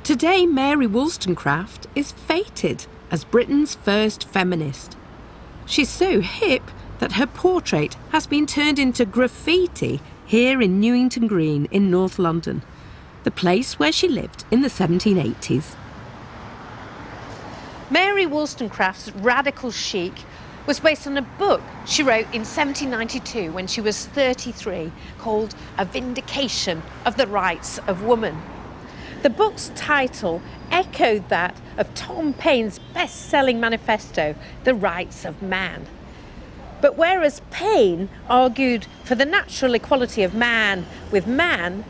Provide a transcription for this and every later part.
Today, Mary Wollstonecraft is feted as Britain's first feminist. She's so hip that her portrait has been turned into graffiti here in Newington Green in North London, the place where she lived in the 1780s. Mary Wollstonecraft's radical chic was based on a book she wrote in 1792 when she was 33, called A Vindication of the Rights of Woman. The book's title echoed that of Tom Paine's best-selling manifesto, The Rights of Man. But whereas Paine argued for the natural equality of man with man,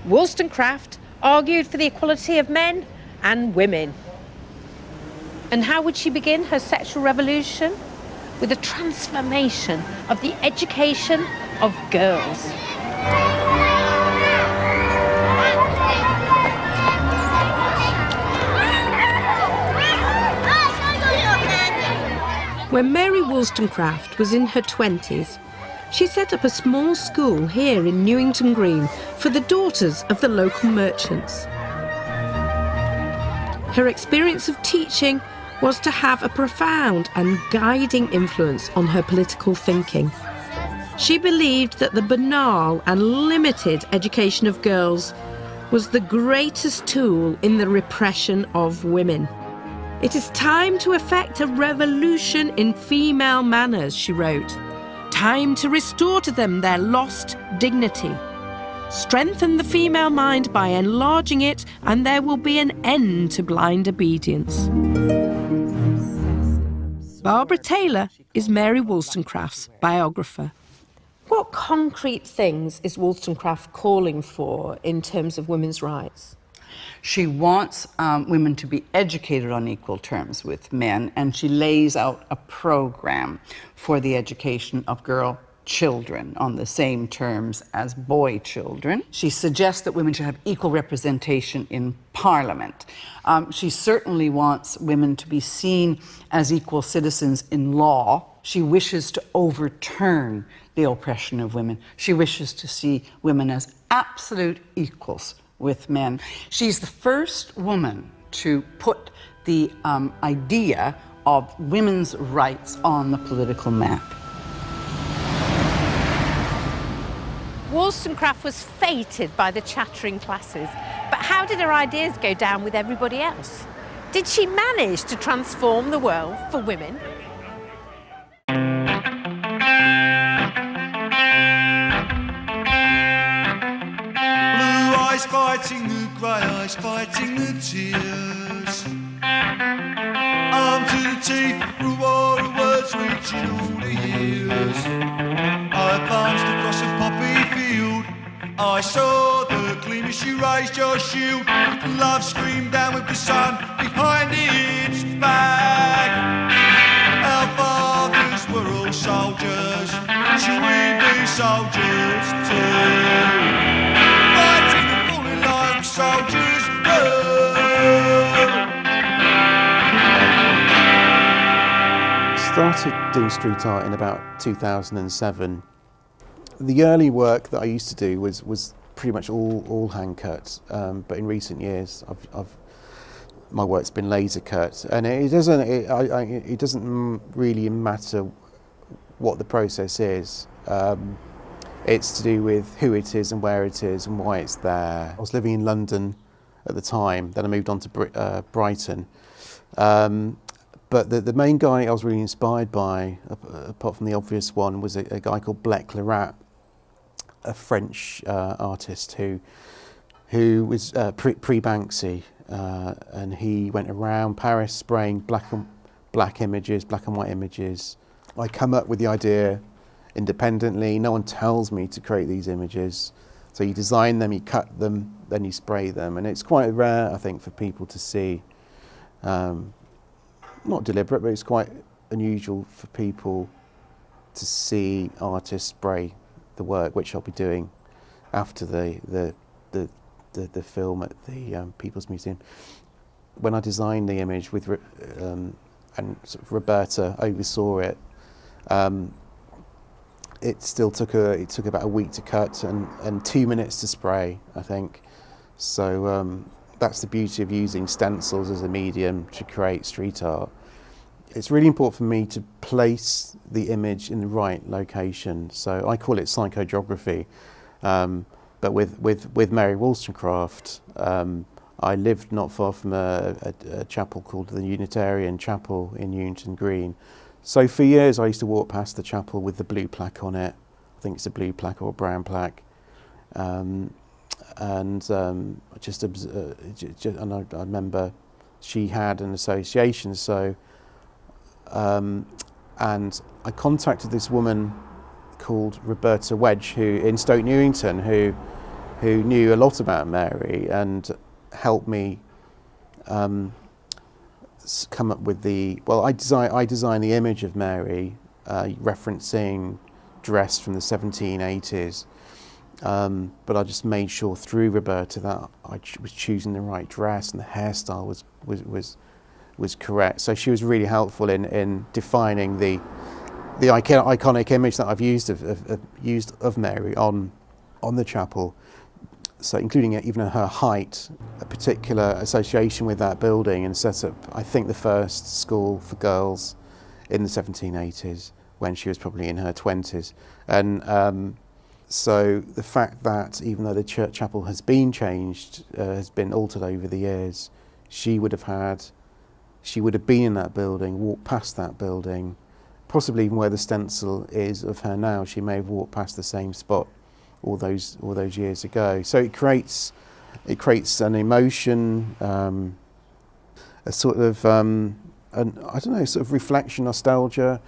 Wollstonecraft argued for the equality of men and women. And how would she begin her sexual revolution? With a transformation of the education of girls. When Mary Wollstonecraft was in her 20s, she set up a small school here in Newington Green for the daughters of the local merchants. Her experience of teaching was to have a profound and guiding influence on her political thinking. She believed that the banal and limited education of girls was the greatest tool in the repression of women. It is time to effect a revolution in female manners, she wrote. Time to restore to them their lost dignity. Strengthen the female mind by enlarging it, and there will be an end to blind obedience. Barbara Taylor is Mary Wollstonecraft's biographer. What concrete things is Wollstonecraft calling for in terms of women's rights? She wants women to be educated on equal terms with men, and she lays out a program for the education of girl children on the same terms as boy children. She suggests that women should have equal representation in Parliament. She certainly wants women to be seen as equal citizens in law. She wishes to overturn the oppression of women. She wishes to see women as absolute equals with men. She's the first woman to put the idea of women's rights on the political map. Wollstonecraft was feted by the chattering classes, but how did her ideas go down with everybody else? Did she manage to transform the world for women? Fighting the grey eyes, fighting the tears. Armed to the teeth through all the words reaching all the years. I advanced across a poppy field. I saw the gleam as she raised your shield. Love screamed down with the sun behind its back. Our fathers were all soldiers. Should we be soldiers too? Soldiers go. Started doing street art in about 2007. The early work that I used to do was pretty much all hand cut, but in recent years my work's been laser cut, and it doesn't really matter what the process is. It's to do with who it is and where it is and why it's there. I was living in London at the time, then I moved on to Brighton. But the main guy I was really inspired by, apart from the obvious one, was a guy called Blek Lerat, a French artist who was pre-Banksy, and he went around Paris spraying black and white images. I come up with the idea independently. No one tells me to create these images. So you design them, you cut them, then you spray them. And it's quite rare, I think, for people to see. Not deliberate, but it's quite unusual for people to see artists spray the work, which I'll be doing after the film at the People's Museum. When I designed the image with and sort of Roberta oversaw it, it took about a week to cut and 2 minutes to spray, I think. So that's the beauty of using stencils as a medium to create street art. It's really important for me to place the image in the right location. So I call it psychogeography. But with Mary Wollstonecraft, I lived not far from a chapel called the Unitarian Chapel in Newington Green. So for years I used to walk past the chapel with the blue plaque on it. I think it's a blue plaque or a brown plaque. And I remember she had an association. So, and I contacted this woman called Roberta Wedge, who in Stoke Newington, who knew a lot about Mary and helped me come up with the. Well, I designed the image of Mary, referencing dress from the 1780s. But I just made sure through Roberta that I was choosing the right dress and the hairstyle was correct. So she was really helpful in defining the iconic image that I've used of Mary on the chapel. So including even her height, a particular association with that building, and set up, I think, the first school for girls in the 1780s when she was probably in her 20s. And so the fact that even though the church chapel has been changed, has been altered over the years, she would have been in that building, walked past that building, possibly even where the stencil is of her now. She may have walked past the same spot all those years ago. So it creates an emotion, a sort of sort of reflection, nostalgia.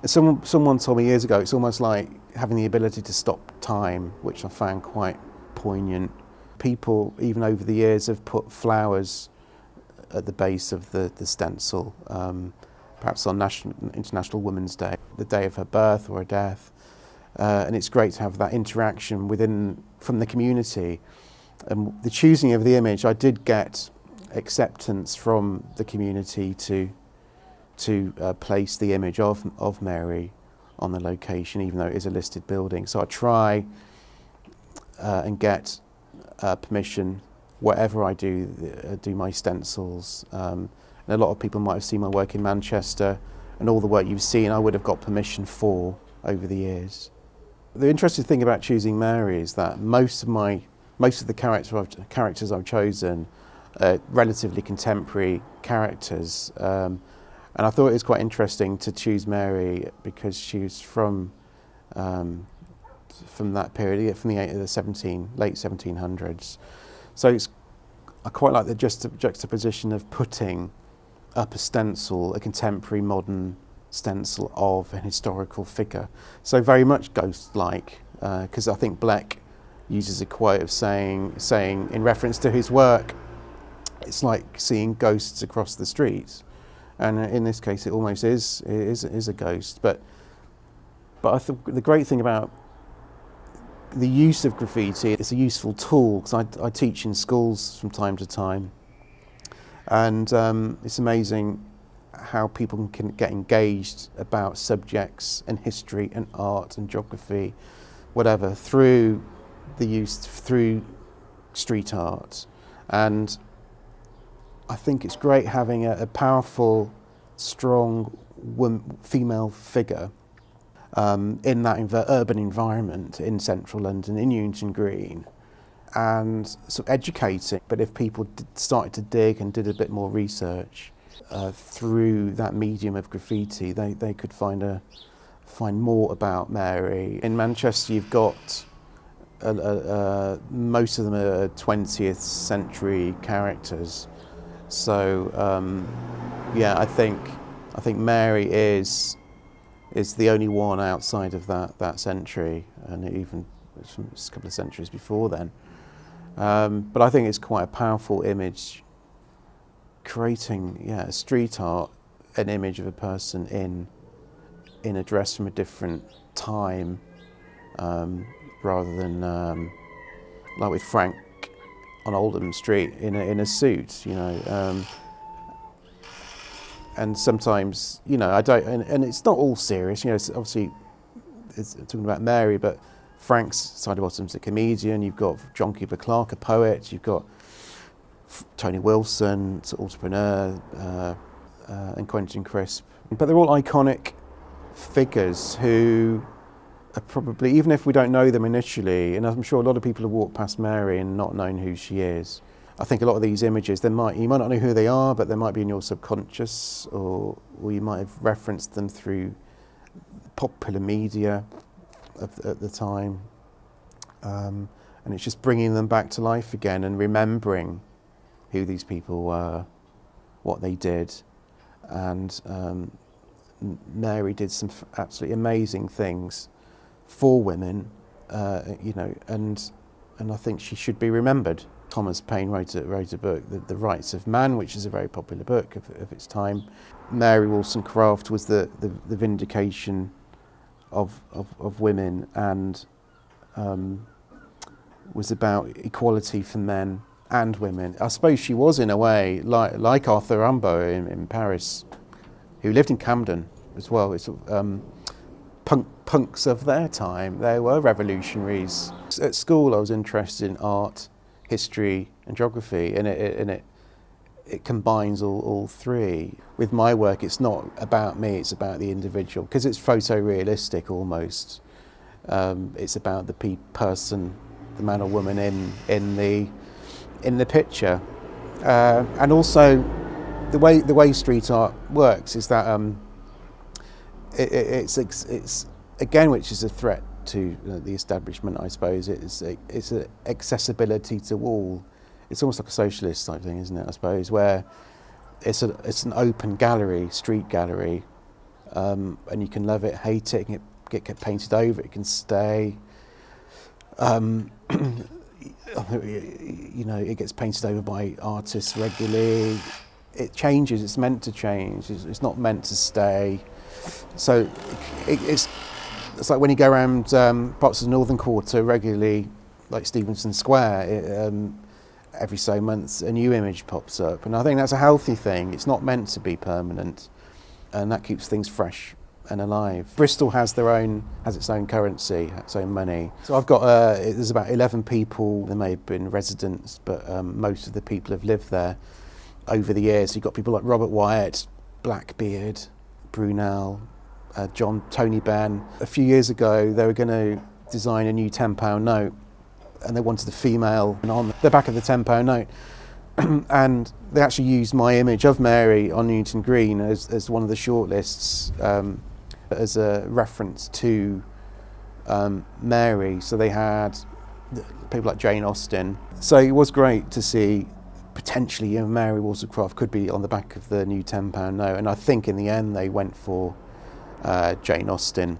Someone told me years ago, it's almost like having the ability to stop time, which I found quite poignant. People, even over the years, have put flowers at the base of the stencil, perhaps on International Women's Day, the day of her birth or her death. And it's great to have that interaction from the community. And the choosing of the image, I did get acceptance from the community to place the image of Mary on the location, even though it is a listed building. So I try and get permission whatever I do my stencils. And a lot of people might have seen my work in Manchester, and all the work you've seen I would have got permission for over the years. The interesting thing about choosing Mary is that most of the characters I've chosen are relatively contemporary characters. And I thought it was quite interesting to choose Mary because she was from that period, from the late 1700s. So I quite like the juxtaposition of putting up a stencil, a contemporary modern stencil of an historical figure. So very much ghost-like, because I think Bleck uses a quote of saying in reference to his work, it's like seeing ghosts across the street. And in this case, it almost is a ghost. But I think the great thing about the use of graffiti, it's a useful tool, because I teach in schools from time to time, and it's amazing how people can get engaged about subjects and history and art and geography, whatever, through street art. And I think it's great having a powerful, strong female figure in that urban environment in central London, in Newington Green, and sort of educating. But if people started to dig and did a bit more research through that medium of graffiti, they could find more about Mary. In Manchester, you've got most of them are 20th century characters. So I think Mary is the only one outside of that century, and even a couple of centuries before then. But I think it's quite a powerful image, creating street art, an image of a person in a dress from a different time, rather than like with Frank on Oldham Street in a suit, and sometimes, I don't, and it's not all serious, it's obviously it's talking about Mary, but Frank's Sidebottom's a comedian, you've got John Cooper Clarke, a poet, you've got Tony Wilson, sort of entrepreneur, and Quentin Crisp. But they're all iconic figures who are probably, even if we don't know them initially, and I'm sure a lot of people have walked past Mary and not known who she is. I think a lot of these images, you might not know who they are, but they might be in your subconscious, or you might have referenced them through popular media at the time. And it's just bringing them back to life again and remembering who these people were, what they did. And Mary did some absolutely amazing things for women, and I think she should be remembered. Thomas Paine wrote a book, The Rights of Man, which is a very popular book of its time. Mary Wollstonecraft was the vindication of women, and was about equality for men and women. I suppose she was, in a way, like Arthur Rimbaud in Paris, who lived in Camden as well. It's punks of their time. They were revolutionaries. At school, I was interested in art, history, and geography, and it combines all three. With my work, it's not about me; it's about the individual, because it's photorealistic almost. It's about the person, the man or woman in the picture, and also the way street art works is that it's again, which is a threat to the establishment, I suppose. It's an accessibility to all. It's almost like a socialist type thing, isn't it? I suppose, where it's an open gallery, street gallery, and you can love it, hate it, it can get painted over, it can stay. It gets painted over by artists regularly. It changes. It's meant to change. It's not meant to stay. So it's like when you go around parts of the Northern Quarter regularly, like Stevenson Square, every so months a new image pops up, and I think that's a healthy thing. It's not meant to be permanent, and that keeps things fresh and alive. Bristol has its own currency, its own money. So I've got there's about 11 people. There may have been residents, but most of the people have lived there over the years. You've got people like Robert Wyatt, Blackbeard, Brunel, Tony Benn. A few years ago, they were going to design a new £10 note, and they wanted a female on the back of the £10 note. And they actually used my image of Mary on Newington Green as one of the shortlists, as a reference to Mary. So they had people like Jane Austen. So it was great to see potentially Mary Wollstonecraft could be on the back of the new £10 note. And I think in the end they went for Jane Austen.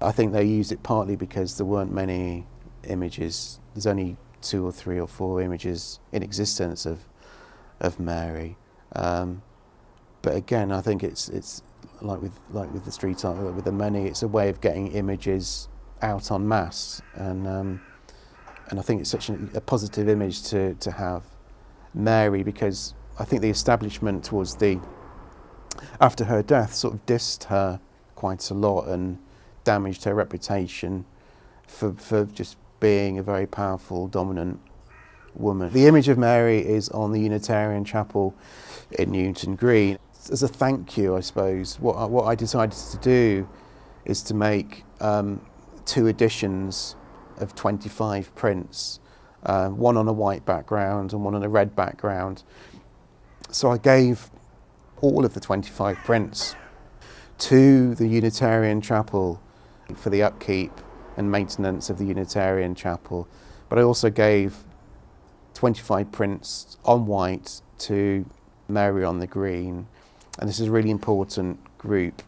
I think they used it partly because there weren't many images. There's only 2 or 3 or 4 images in existence of Mary. But again, I think it's like with the street art, with the money, it's a way of getting images out en masse, and I think it's such a positive image to have Mary, because I think the establishment after her death sort of dissed her quite a lot and damaged her reputation for just being a very powerful, dominant woman. The image of Mary is on the Unitarian Chapel in Newington Green. As a thank you, I suppose, what I decided to do is to make 2 editions of 25 prints, one on a white background and one on a red background. So I gave all of the 25 prints to the Unitarian Chapel for the upkeep and maintenance of the Unitarian Chapel, but I also gave 25 prints on white to Mary on the Green, and this is a really important group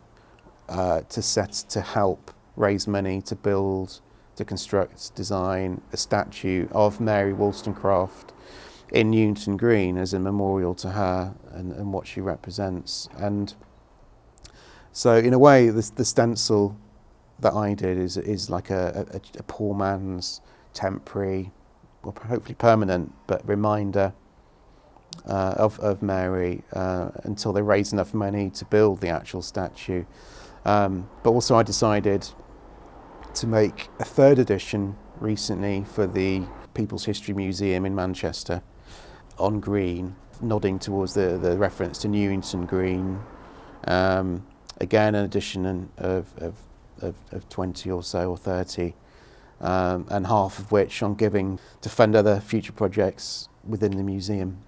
to help raise money to build, to construct, design a statue of Mary Wollstonecraft in Newington Green as a memorial to her and what she represents. And so in a way the stencil that I did is like a poor man's temporary, or hopefully permanent, but reminder of Mary until they raise enough money to build the actual statue. But also I decided to make a 3rd edition recently for the People's History Museum in Manchester. on green, nodding towards the reference to Newington Green. Again, an addition of 20 or so, or 30, and half of which I'm giving to fund other future projects within the museum.